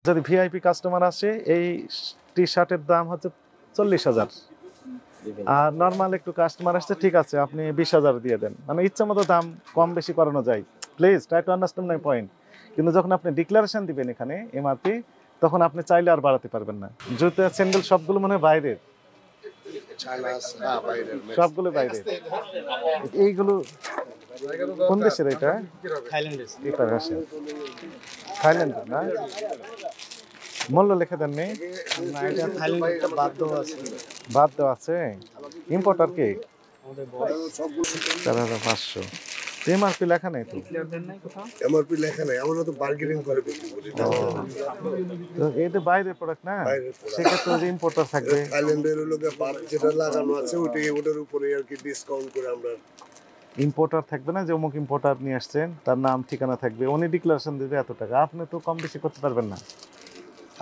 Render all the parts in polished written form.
যদি VIP customer আসে এই টি শার্টের দাম হচ্ছে 40,000, আর নর্মাল একটু কাস্টমার আসছে ঠিক আছে আপনি 20,000 দিয়ে দেন, মানে ইচ্ছা মতো দাম কম বেশি করানো যায়। Please try to understand my point. কিন্তু যখন আপনি ডিক্লারেশন দিবেন এখানে এমআরপি, তখন আপনি চাইলে আর বাড়াতে পারবেন না। জুতো স্যান্ডেল সবগুলো মনে হয় বাইরের, সবগুলো বাইরে। এইগুলো কোন দেশের? এটা থাইল্যান্ডের না? মূল্য লিখে দেননি? বাদ দেওয়া আছে। ইম্পোর্টার কি? 4,500। এমআরপি লেখা নেই তো। এমআরপি লেখা নাই, আমরা তো বার্গেনিং করে বিক্রি করি। তো এটা বাইরের প্রোডাক্ট না, সেক্ষেত্রে যে ইম্পোর্টার থাকবে। থাইল্যান্ডের লোকে বাদ যেটা লাগানো আছে ওটার উপরে আর কি ডিসকাউন্ট করে আমরা। ইম্পোর্টার থাকবে না যে অমুক ইম্পোর্টার নিয়ে আসছেন, তার নাম ঠিকানা থাকবে, উনি ডিক্লারেশন দেবে এত টাকা, আপনি তো কম বেশি করতে পারবেন না।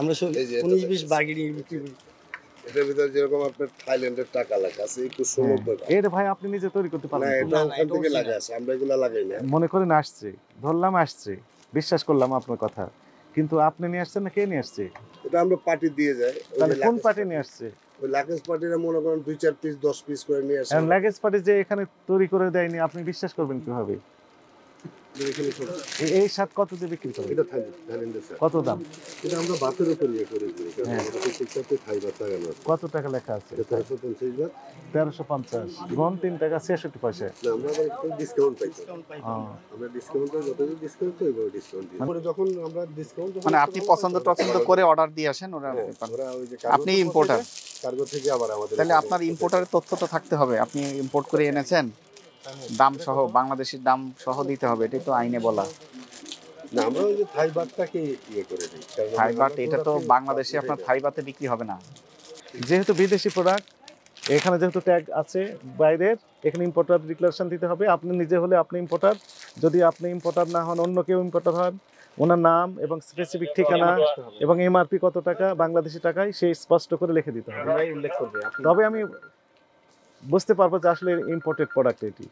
আমরা 19-20 বার্গেনিং বিক্রি করি। এটার ভিতরে যেরকম আপনার থাইল্যান্ডের টাকা লেখা আছে 2190 টাকা। এর ভাই আপনি নিজে তৈরি করতে পারবেন না, এটা ওখান থেকে লাগা আছে, আমরা এগুলা লাগাই না। মনে করেন আসছে, ধরলাম আসছে, বিশ্বাস করলাম আপনার কথা, কিন্তু আপনি নিয়ে আসছেন না কে নিয়ে আসছে? এটা আমরা পার্টি দিয়ে যাই। তাহলে কোন পার্টি নিয়ে আসছে? ওই লাগেজ পার্টিরা মনে করেন 2-4 পিস 10 পিস করে নিয়ে আসে। আর লাগেজ পার্টি যে এখানে তৈরি করে দেয়নি, আপনি বিশ্বাস করবেন কিভাবে? এই শার্ট কত দিয়ে বিক্রি করবেন? এটা থাইল্যান্ডের স্যার। কত দাম? এটা আমরা বাতের উপর ইয়ে করে দিই। আমাদের ঠিকঠাক থাই বাত লাগানো আছে। কত টাকা লেখা আছে? 1350 বাত। 1350 গুণ 3 টাকা 66 পয়সা। না, আমরা আবার একটু ডিসকাউন্ট পাই। আমরা ডিসকাউন্ট পাই, যতটুকু ডিসকাউন্ট পাই ওই ডিসকাউন্ট দিই। পরে যখন আমরা ডিসকাউন্ট মানে আপনি পছন্দ করে অর্ডার দিয়ে আসেন, ওরা ওই যে আপনি ইম্পোর্টার, কার্গো থেকে আবার আমাদের। তাহলে আপনার ইম্পোর্টারের তথ্য তো থাকতে হবে, আপনি ইম্পোর্ট করে এনেছেন, দাম সহ বাংলাদেশের দাম সহ দিতে হবে, এটাই তো আইনে বলা। না, আমরা ওই যে থাই বাতটাকে ইয়ে করে দিই। থাই বাট এটা তো বাংলাদেশে আপনার থাই বাতে বিক্রি হবে না, যেহেতু বিদেশি প্রোডাক্ট, এখানে যেহেতু ট্যাগ আছে বাইরের, এখানে ইম্পোর্টার ডিক্লারেশন দিতে হবে। আপনি নিজে হলে আপনি ইম্পোর্টার, যদি আপনি ইম্পোর্টার না হন অন্য কেউ ইম্পোর্টার হন, ওনার নাম এবং স্পেসিফিক ঠিকানা এবং এমআরপি কত টাকা বাংলাদেশি টাকায় সেই স্পষ্ট করে লিখে দিতে হবে। তবে আমি বুঝতে পারবো যে আসলে ইম্পোর্টেড প্রোডাক্ট এটি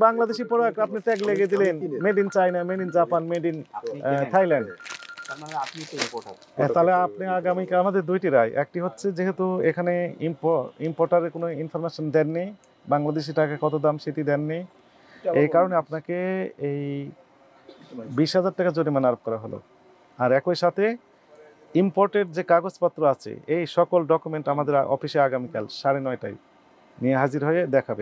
বাংলাদেশি প্রোডাক্ট। আপনি ট্যাগ লাগিয়ে দিলেন made in China, made in Japan, made in Thailand, তাহলে আপনি আগামীকাল আমাদের দুইটি রায়। একটি হচ্ছে যেহেতু এখানে ইম্পোর্টারের কোনো ইনফরমেশন দেননি, বাংলাদেশি টাকা কত দাম সেটি দেননি, এই কারণে আপনাকে এই 20,000 টাকা জরিমানা আরোপ করা হলো। আর একই সাথে ইম্পোর্টের যে কাগজপত্র আছে এই সকল ডকুমেন্ট আমাদের অফিসে আগামীকাল 9:30টায় নিয়ে হাজির হয়ে দেখাবেন।